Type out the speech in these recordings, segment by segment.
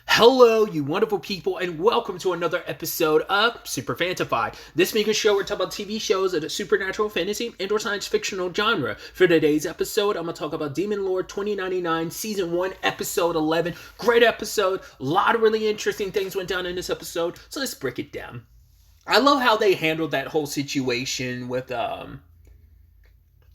Hello, you wonderful people, and welcome to another episode of Super Fantify. This week's show, we're talking about TV shows of the supernatural, fantasy, and/or science fictional genre. For today's episode, I'm going to talk about Demon Lord 2099, Season 1, Episode 11. Great episode. A lot of really interesting things went down in this episode, so let's break it down. I love how they handled that whole situation with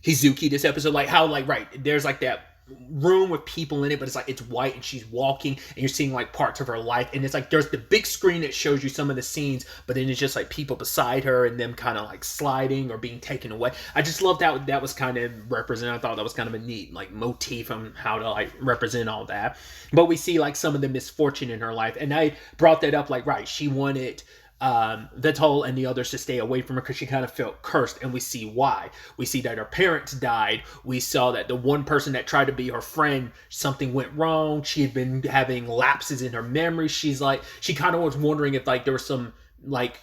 Hizuki this episode. Like, how, like, right, there's like that room with people in it, but it's like it's white and she's walking and you're seeing like parts of her life, and it's like there's the big screen that shows you some of the scenes, but then it's just like people beside her and them kind of like sliding or being taken away. I just love that was kind of represent. I thought that was kind of a neat like motif on how to like represent all that. But we see like some of the misfortune in her life, and I brought that up like, right, she wanted Vettel and the others to stay away from her because she kind of felt cursed, and we see why. We see that her parents died. We saw that the one person that tried to be her friend, something went wrong. She had been having lapses in her memory. She kind of was wondering if like there was some like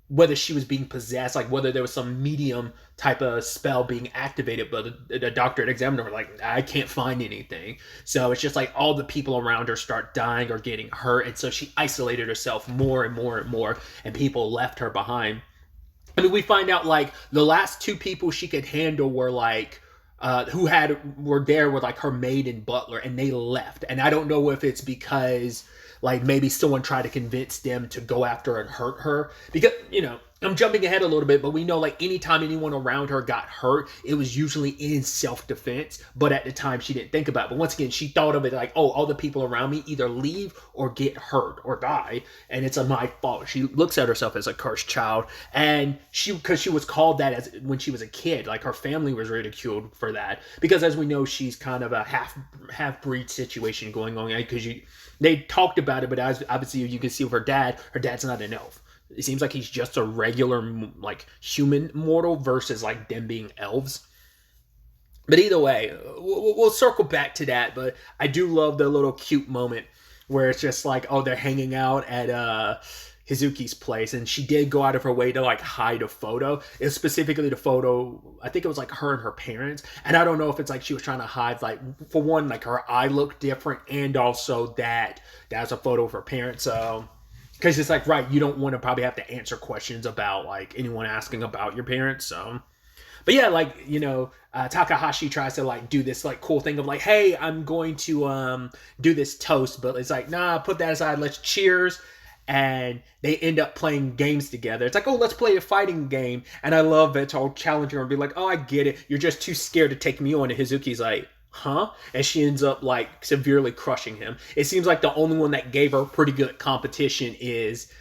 whether she was being possessed, like whether there was some medium type of spell being activated, but the doctor had examined her like, I can't find anything. So it's just like all the people around her start dying or getting hurt, and so she isolated herself more and more and more, and people left her behind. I mean, we find out like the last two people she could handle were like were there with like her maid and butler, and they left. And I don't know if it's because like maybe someone tried to convince them to go after her and hurt her, because I'm jumping ahead a little bit, but we know like anytime anyone around her got hurt, it was usually in self-defense, but at the time she didn't think about it. But once again, she thought of it like, oh, all the people around me either leave or get hurt or die, and it's my fault. She looks at herself as a cursed child, and because she was called that as when she was a kid, like her family was ridiculed for that, because as we know, she's kind of a half breed situation going on, because they talked about it, but as obviously you can see with her dad's not an elf. It seems like he's just a regular like human mortal versus like them being elves. But either way, we'll circle back to that. But I do love the little cute moment where it's just like, oh, they're hanging out at Hizuki's place, and she did go out of her way to like hide a photo. It's specifically the photo, I think it was like her and her parents, and I don't know if it's like she was trying to hide, like, for one, like her eye looked different, and also that's a photo of her parents. So because it's like, right, you don't want to probably have to answer questions about like anyone asking about your parents. So but yeah, like, Takahashi tries to like do this like cool thing of like, hey, I'm going to do this toast, but it's like, nah, put that aside, let's cheers. And they end up playing games together. It's like, oh, let's play a fighting game. And I love Vettel challenging her and be like, oh, I get it, you're just too scared to take me on. And Hizuki's like, huh? And she ends up like severely crushing him. It seems like the only one that gave her pretty good competition is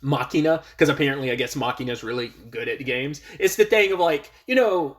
Machina, because apparently I guess Machina's really good at the games. It's the thing of like, Vettel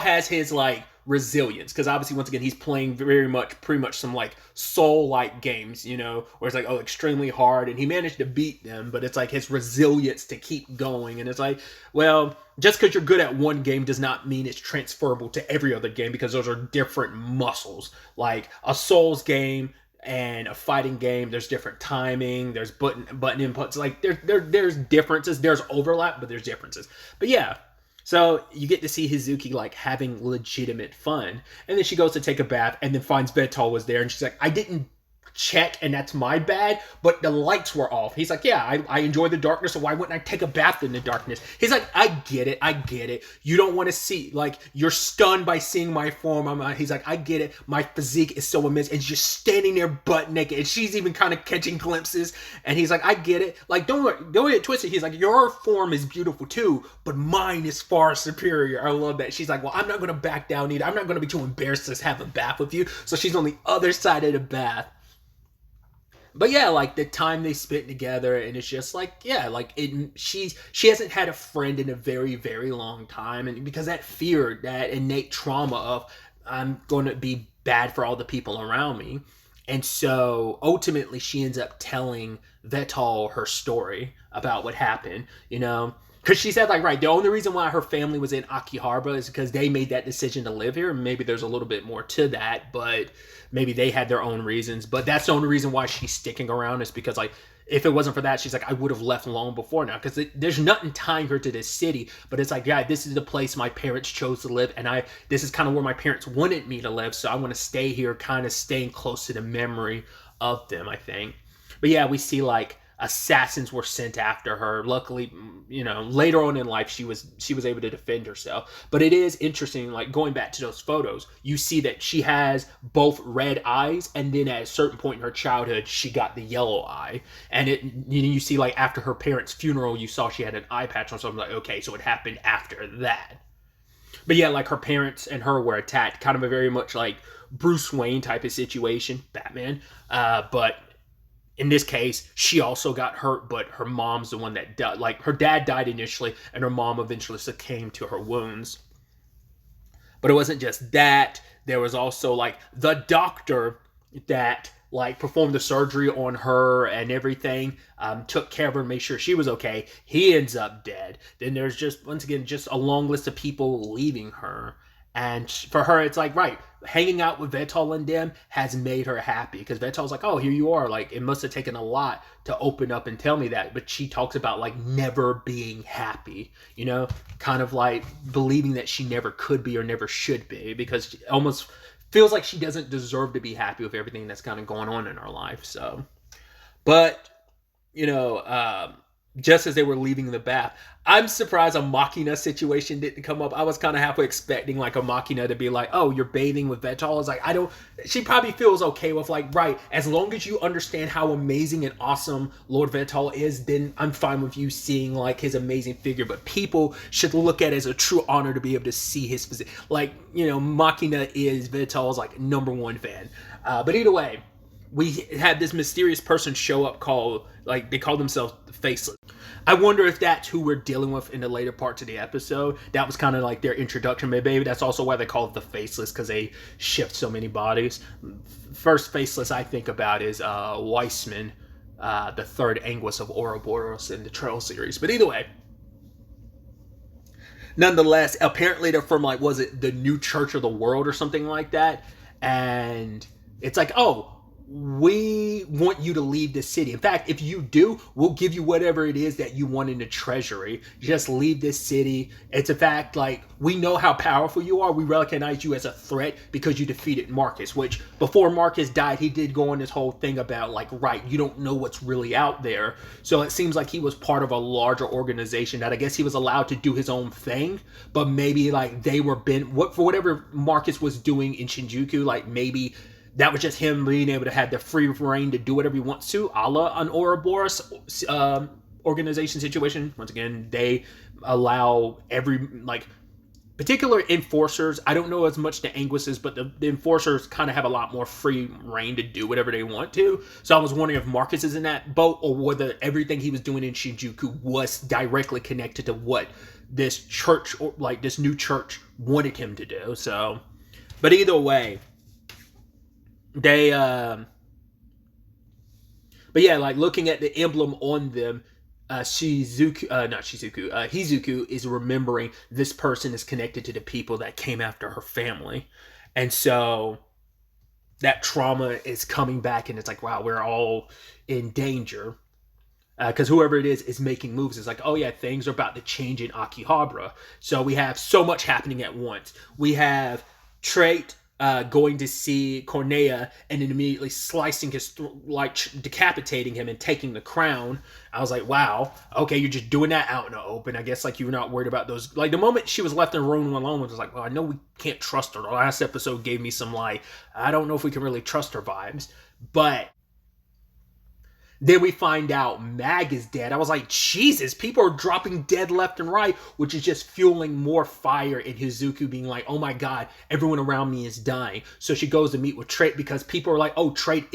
has his like resilience, because obviously once again he's playing pretty much some like soul-like games, where it's like, oh, extremely hard, and he managed to beat them, but it's like his resilience to keep going. And it's like, well, just because you're good at one game does not mean it's transferable to every other game, because those are different muscles. Like a Souls game and a fighting game, there's different timing, there's button inputs, like there's differences, there's overlap, but there's differences. But yeah, so you get to see Hizuki like having legitimate fun, and then she goes to take a bath and then finds Vettel was there, and she's like, I didn't check, and that's my bad, but the lights were off. He's like, yeah, I enjoy the darkness, so why wouldn't I take a bath in the darkness? He's like, I get it. You don't want to see, like, you're stunned by seeing my form. He's like, I get it. My physique is so immense, and she's standing there butt naked, and she's even kind of catching glimpses, and he's like, I get it. Like, don't get twisted. He's like, your form is beautiful too, but mine is far superior. I love that. She's like, well, I'm not going to back down either. I'm not going to be too embarrassed to have a bath with you. So she's on the other side of the bath. But yeah, like the time they spent together, and it's just like, yeah, like she hasn't had a friend in a very, very long time, and because that fear, that innate trauma of, I'm going to be bad for all the people around me. And so ultimately she ends up telling Vettel her story about what happened, Because she said, like, right, the only reason why her family was in Akihabara is because they made that decision to live here. Maybe there's a little bit more to that, but maybe they had their own reasons. But that's the only reason why she's sticking around, is because, like, if it wasn't for that, she's like, I would have left long before now. Because there's nothing tying her to this city. But it's like, yeah, this is the place my parents chose to live. And this is kind of where my parents wanted me to live. So I want to stay here, kind of staying close to the memory of them, I think. But yeah, we see, like, assassins were sent after her. Luckily, you know, later on in life, she was able to defend herself. But it is interesting, like, going back to those photos, you see that she has both red eyes, and then at a certain point in her childhood, she got the yellow eye. And you see, like, after her parents' funeral, you saw she had an eye patch on, so I'm like, okay, so it happened after that. But yeah, like, her parents and her were attacked, kind of a very much like Bruce Wayne type of situation, Batman. But in this case, she also got hurt, but her mom's the one that died. Like, her dad died initially, and her mom eventually succumbed to her wounds. But it wasn't just that. There was also, like, the doctor that, like, performed the surgery on her and everything, took care of her and made sure she was okay. He ends up dead. Then there's just, once again, just a long list of people leaving her. And for her, it's like, right, hanging out with Vital and them has made her happy. Because Vital's like, oh, here you are. Like, it must have taken a lot to open up and tell me that. But she talks about, like, never being happy. You know? Kind of like believing that she never could be or never should be. Because she almost feels like she doesn't deserve to be happy with everything that's kind of going on in her life. So, but, you know, just as they were leaving the bath, I'm surprised a Machina situation didn't come up. I was kind of halfway expecting, like, a Machina to be like, oh, you're bathing with Vital. I was like, she probably feels okay with, like, right, as long as you understand how amazing and awesome Lord Vital is, then I'm fine with you seeing, like, his amazing figure. But people should look at it as a true honor to be able to see his physique. Like, you know, Machina is Vital's, like, #1 fan. But either way, we had this mysterious person show up called, like, they call themselves the Faceless. I wonder if that's who we're dealing with in the later parts of the episode. That was kind of like their introduction. Maybe that's also why they call it the Faceless, because they shift so many bodies. First Faceless I think about is Weissman, the third Anguis of Ouroboros in the Trail series. But either way, nonetheless, apparently they're from, like, was it the New Church of the World or something like that? And it's like, oh, we want you to leave this city. In fact, if you do, we'll give you whatever it is that you want in the treasury. Just leave this city. It's a fact, like, we know how powerful you are. We recognize you as a threat because you defeated Marcus, which before Marcus died, he did go on this whole thing about, like, right, you don't know what's really out there. So it seems like he was part of a larger organization that I guess he was allowed to do his own thing, but maybe, like, they were for whatever Marcus was doing in Shinjuku, like, maybe that was just him being able to have the free reign to do whatever he wants to, a la an Ouroboros organization situation. Once again, they allow particular enforcers. I don't know as much the Anguises, but the enforcers kind of have a lot more free reign to do whatever they want to. So I was wondering if Marcus is in that boat, or whether everything he was doing in Shinjuku was directly connected to what this church, or like this new church, wanted him to do. So, but either way, they but yeah, like, looking at the emblem on them, Hizuku is remembering this person is connected to the people that came after her family. And so that trauma is coming back, and it's like, wow, we're all in danger. Because whoever it is making moves. It's like, oh yeah, things are about to change in Akihabara. So we have so much happening at once. We have Trait going to see Cornea and then immediately slicing his decapitating him and taking the crown. I was like, wow, okay, you're just doing that out in the open. I guess, like, you're not worried about those. Like, the moment she was left in a room alone, was like, well, I know we can't trust her. The last episode gave me some, like, I don't know if we can really trust her vibes. But then we find out Mag is dead. I was like, Jesus, people are dropping dead left and right, which is just fueling more fire in Hizuku being like, oh my God, everyone around me is dying. So she goes to meet with Trait because people are like, oh, Trait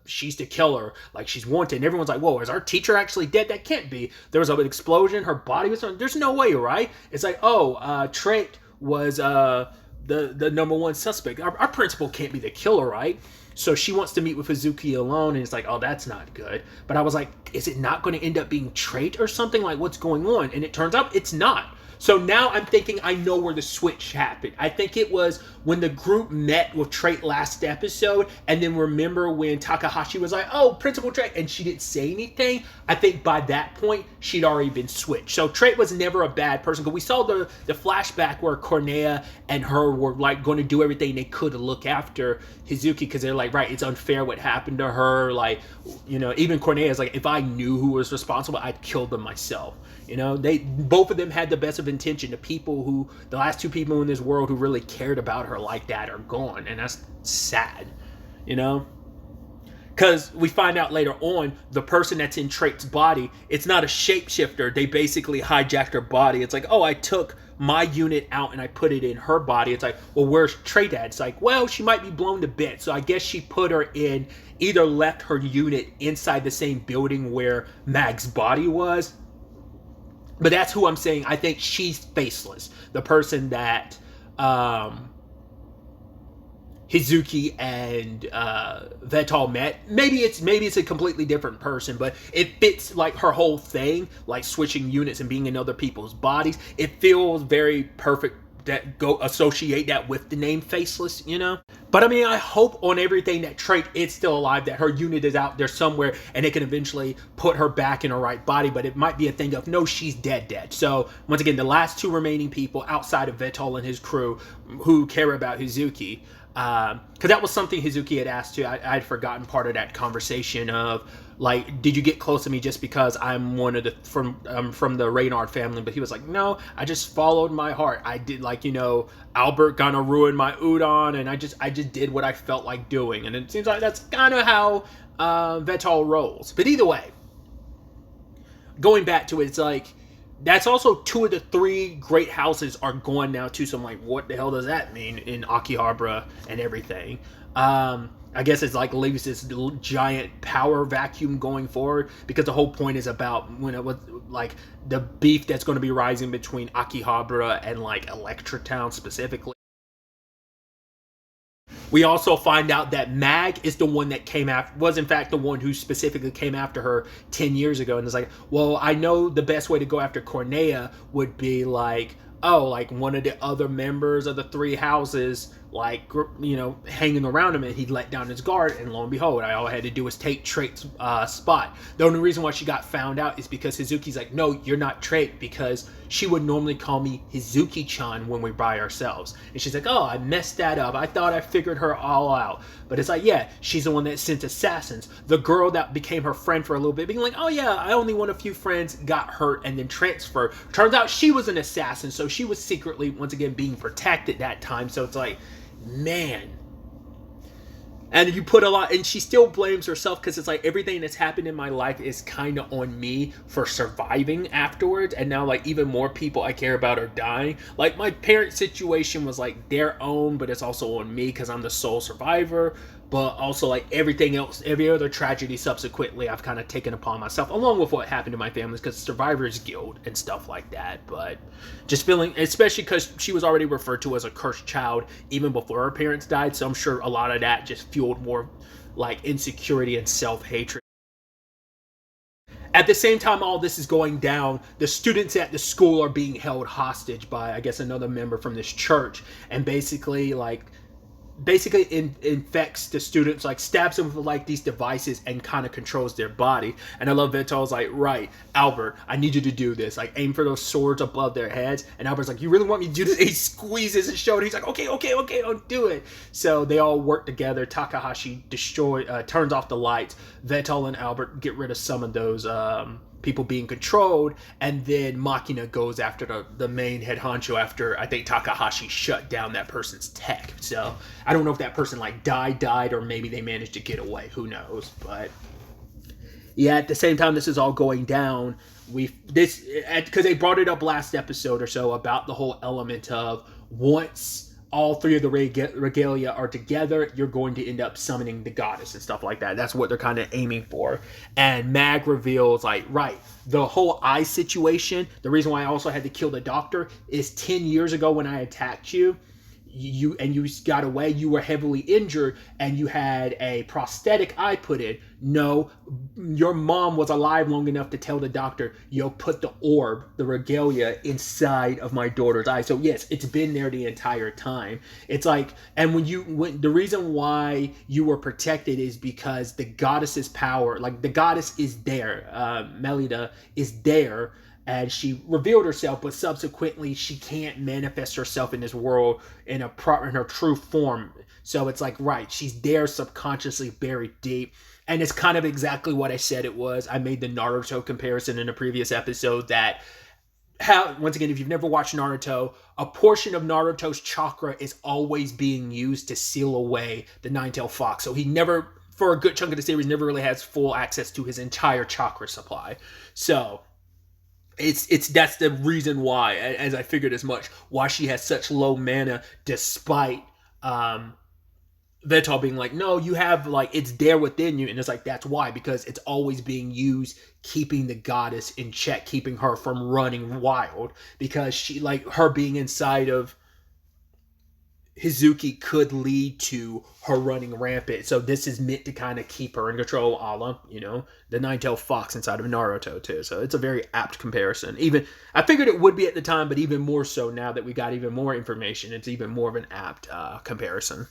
she's the killer. Like, she's wanted. And everyone's like, whoa, is our teacher actually dead? That can't be. There was an explosion. Her body was, there's no way, right? It's like, oh, Trait was the #1 suspect. Our principal can't be the killer, right? So she wants to meet with Hazuki alone, and it's like, oh, that's not good. But I was like, is it not going to end up being Trait or something? Like, what's going on? And it turns out it's not. So now I'm thinking I know where the switch happened. I think it was when the group met with Trait last episode, and then remember when Takahashi was like, oh, Principal Trait, and she didn't say anything. I think by that point, she'd already been switched. So Trait was never a bad person, because we saw the flashback where Cornea and her were like going to do everything they could to look after Hazuki, because they're like, right, it's unfair what happened to her. Like, you know, even Cornea is like, if I knew who was responsible, I'd kill them myself. You know, both of them had the best of intention. The last two people in this world who really cared about her like that are gone, and that's sad, you know? Because we find out later on, the person that's in Trait's body, it's not a shapeshifter. They basically hijacked her body. It's like, oh, I took my unit out and I put it in her body. It's like, well, where's Trait at? It's like, well, she might be blown to bits. So I guess she put her in, either left her unit inside the same building where Mag's body was. But that's who I'm saying. I think she's Faceless, the person that Hazuki and Vetal met. Maybe it's a completely different person, but it fits like her whole thing, like switching units and being in other people's bodies. It feels very perfect that go associate that with the name Faceless, you know? But I mean, I hope on everything that Trait is still alive, that her unit is out there somewhere and they can eventually put her back in her right body. But it might be a thing of, no, she's dead. So once again, the last two remaining people outside of Vetol and his crew who care about Hazuki, because that was something Hazuki had asked too. I'd forgotten part of that conversation of, like, did you get close to me just because I'm from the Reynard family? But he was like, no, I just followed my heart. I did, like, you know, Albert gonna ruin my udon, and I just did what I felt like doing. And it seems like that's kind of how Vetol rolls. But either way, going back to it, it's like, that's also 2 of the 3 great houses are gone now too. So I'm like, what the hell does that mean in Akihabara and everything? I guess it's like leaves this giant power vacuum going forward, because the whole point is about when it was like the beef that's going to be rising between Akihabara and like Electra Town specifically. We also find out that Mag is the one that was in fact the one who specifically came after her 10 years ago. And it's like, well, I know the best way to go after Cornea would be like, oh, like one of the other members of the 3 houses, like, you know, hanging around him, and he'd let down his guard, and lo and behold, all I had to do was take Trait's spot. The only reason why she got found out is because Hazuki's like, no, you're not Trait, because she would normally call me Hazuki-chan when we're by ourselves. And she's like, oh, I messed that up. I thought I figured her all out. But it's like, yeah, she's the one that sent assassins. The girl that became her friend for a little bit, being like, oh yeah, I only want a few friends, got hurt and then transferred. Turns out she was an assassin, so she was secretly, once again, being protected that time. So it's like, man. And you put a lot, and she still blames herself, because it's like, everything that's happened in my life is kind of on me for surviving afterwards. And now, like, even more people I care about are dying. Like, my parents' situation was like their own, but it's also on me because I'm the sole survivor. But also, like, everything else, every other tragedy subsequently, I've kind of taken upon myself, along with what happened to my family, because Survivors Guild and stuff like that. But just feeling, especially because she was already referred to as a cursed child even before her parents died, so I'm sure a lot of that just fueled more, like, insecurity and self-hatred. At the same time all this is going down, the students at the school are being held hostage by, I guess, another member from this church, and basically infects the students, like stabs them with like these devices and kind of controls their body. And I love Vital's like, right, Albert, I need you to do this. Like, aim for those swords above their heads. And Albert's like, you really want me to do this? He squeezes his shoulder. He's like, okay, I'll do it. So they all work together. Takahashi turns off the lights. Vital and Albert get rid of some of those people being controlled, and then Makina goes after the main head honcho after I think Takahashi shut down that person's tech. So I don't know if that person like died, or maybe they managed to get away. Who knows? But yeah, at the same time this is all going down, because they brought it up last episode or so about the whole element of once all 3 of the regalia are together, you're going to end up summoning the goddess and stuff like that. That's what they're kind of aiming for. And Mag reveals, like, right, the whole eye situation, the reason why I also had to kill the doctor is 10 years ago when I attacked you, you got away, you were heavily injured and you had a prosthetic eye put in. No, your mom was alive long enough to tell the doctor, yo, put the orb, the regalia, inside of my daughter's eye. So yes, it's been there the entire time. It's like, and when the reason why you were protected is because the goddess's power, like the goddess is there, Melida is there, and she revealed herself, but subsequently she can't manifest herself in this world in her true form. So it's like, right, she's there subconsciously buried deep. And it's kind of exactly what I said it was. I made the Naruto comparison in a previous episode that once again, if you've never watched Naruto, a portion of Naruto's chakra is always being used to seal away the Nine-Tailed Fox. So he never, for a good chunk of the series, never really has full access to his entire chakra supply. So that's the reason why, as I figured as much, why she has such low mana despite Vital being like, no, you have, like, it's there within you. And it's like, that's why, because it's always being used, keeping the goddess in check, keeping her from running wild. Because she, like, her being inside of Hazuki could lead to her running rampant. So this is meant to kind of keep her in control, a la, the Nine-Tailed Fox inside of Naruto too. So it's a very apt comparison. Even I figured it would be at the time, but even more so now that we got even more information, it's even more of an apt comparison.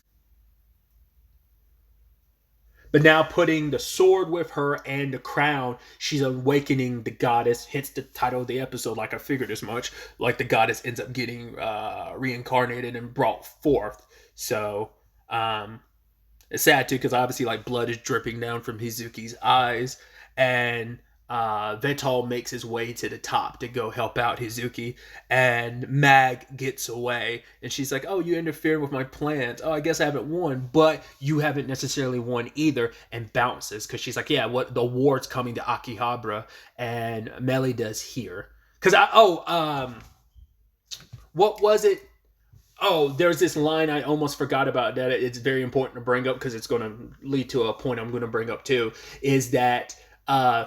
But now putting the sword with her and the crown, she's awakening the goddess, hence the title of the episode, like I figured as much. Like the goddess ends up getting reincarnated and brought forth. So it's sad too, because obviously like blood is dripping down from Hizuki's eyes. And Vital makes his way to the top to go help out Hazuki, and Mag gets away, and she's like, oh, you interfered with my plans. Oh, I guess I haven't won, but you haven't necessarily won either, and bounces, because she's like, yeah, what, the war's coming to Akihabara, and Melida's here. Because what was it? Oh, there's this line I almost forgot about that it's very important to bring up, because it's going to lead to a point I'm going to bring up too, is that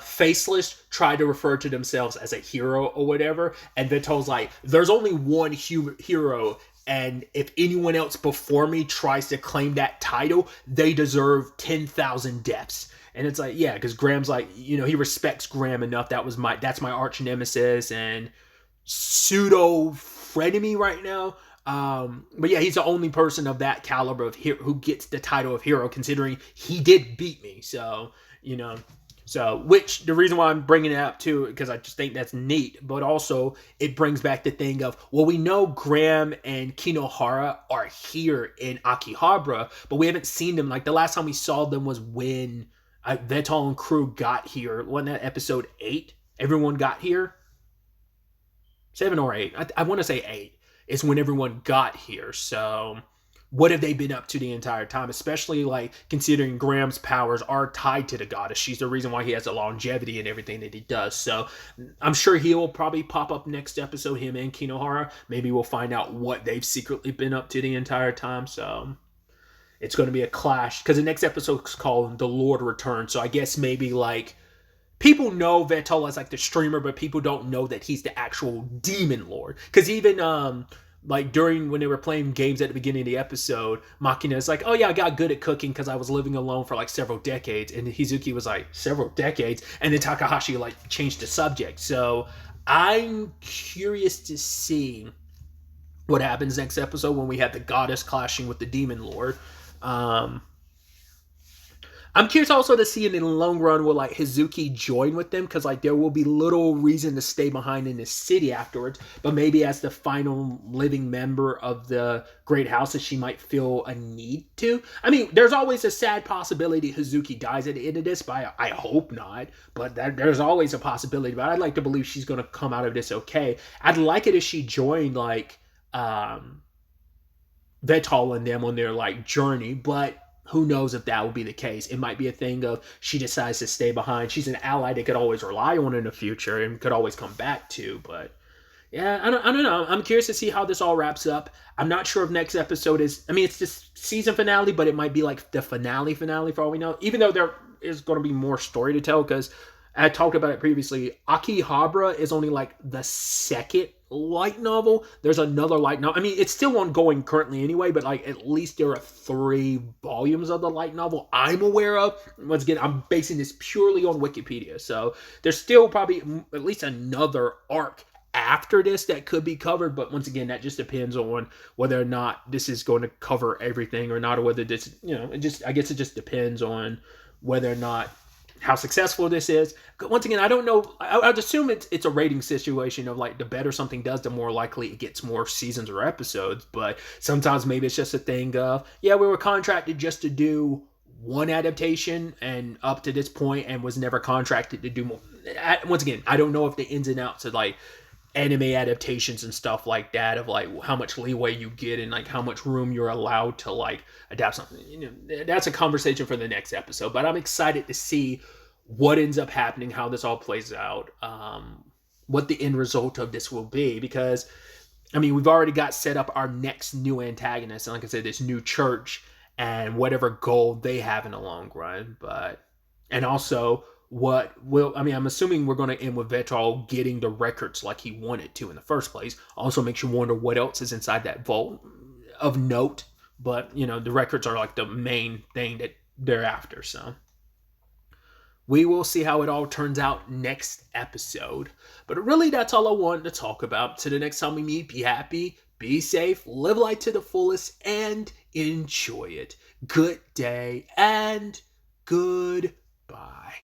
Faceless tried to refer to themselves as a hero or whatever, and Vital's like, there's only one hero, and if anyone else before me tries to claim that title, they deserve 10,000 deaths. And it's like, yeah, because Graham's like, he respects Graham enough. That's my arch nemesis and pseudo frenemy right now. But yeah, he's the only person of that caliber of who gets the title of hero, considering he did beat me. So, So, which the reason why I'm bringing it up too, because I just think that's neat, but also it brings back the thing of, well, we know Graham and Kinohara are here in Akihabara, but we haven't seen them. Like the last time we saw them was when Vital and crew got here. Wasn't that episode 8? Everyone got here? 7 or 8? I want to say 8. It's when everyone got here. So what have they been up to the entire time? Especially like considering Graham's powers are tied to the goddess. She's the reason why he has the longevity and everything that he does. So I'm sure he will probably pop up next episode, him and Kinohara. Maybe we'll find out what they've secretly been up to the entire time. So it's going to be a clash, because the next episode is called The Lord Returns. So I guess maybe like people know Vital as like the streamer, but people don't know that he's the actual demon lord. Because even like during when they were playing games at the beginning of the episode, Makina is like, oh yeah, I got good at cooking because I was living alone for like several decades. And Hazuki was like, several decades? And then Takahashi like changed the subject. So I'm curious to see what happens next episode when we have the goddess clashing with the demon lord. I'm curious also to see in the long run, will like Hazuki join with them? Because like there will be little reason to stay behind in the city afterwards. But maybe as the final living member of the Great House, she might feel a need to. I mean, there's always a sad possibility Hazuki dies at the end of this, but I hope not. But there's always a possibility. But I'd like to believe she's going to come out of this okay. I'd like it if she joined like Vital and them on their like journey, but who knows if that will be the case. It might be a thing of she decides to stay behind. She's an ally they could always rely on in the future and could always come back to. But yeah, I don't know. I'm curious to see how this all wraps up. I'm not sure if next episode is, I mean, it's this season finale, but it might be like the finale for all we know. Even though there is going to be more story to tell, because I talked about it previously. Akihabara is only like the second light novel. There's another light novel. I mean, it's still ongoing currently anyway, but like at least there are 3 volumes of the light novel I'm aware of. Once again, I'm basing this purely on Wikipedia. So there's still probably at least another arc after this that could be covered, but once again, that just depends on whether or not this is going to cover everything or not, or whether this, I guess it just depends on whether or not how successful this is. Once again, I don't know. I'd assume it's a rating situation of like the better something does, the more likely it gets more seasons or episodes. But sometimes maybe it's just a thing of, yeah, we were contracted just to do one adaptation and up to this point and was never contracted to do more. Once again, I don't know if the ins and outs of like anime adaptations and stuff like that, of like how much leeway you get and like how much room you're allowed to like adapt something. That's a conversation for the next episode, but I'm excited to see what ends up happening, how this all plays out, what the end result of this will be, because I mean, we've already got set up our next new antagonist, and like I said, this new church and whatever goal they have in the long run. And also I'm assuming we're going to end with Vetal getting the records like he wanted to in the first place. Also makes you wonder what else is inside that vault of note. But, the records are like the main thing that they're after. So we will see how it all turns out next episode. But really, that's all I wanted to talk about. Till the next time we meet, be happy, be safe, live life to the fullest, and enjoy it. Good day and goodbye.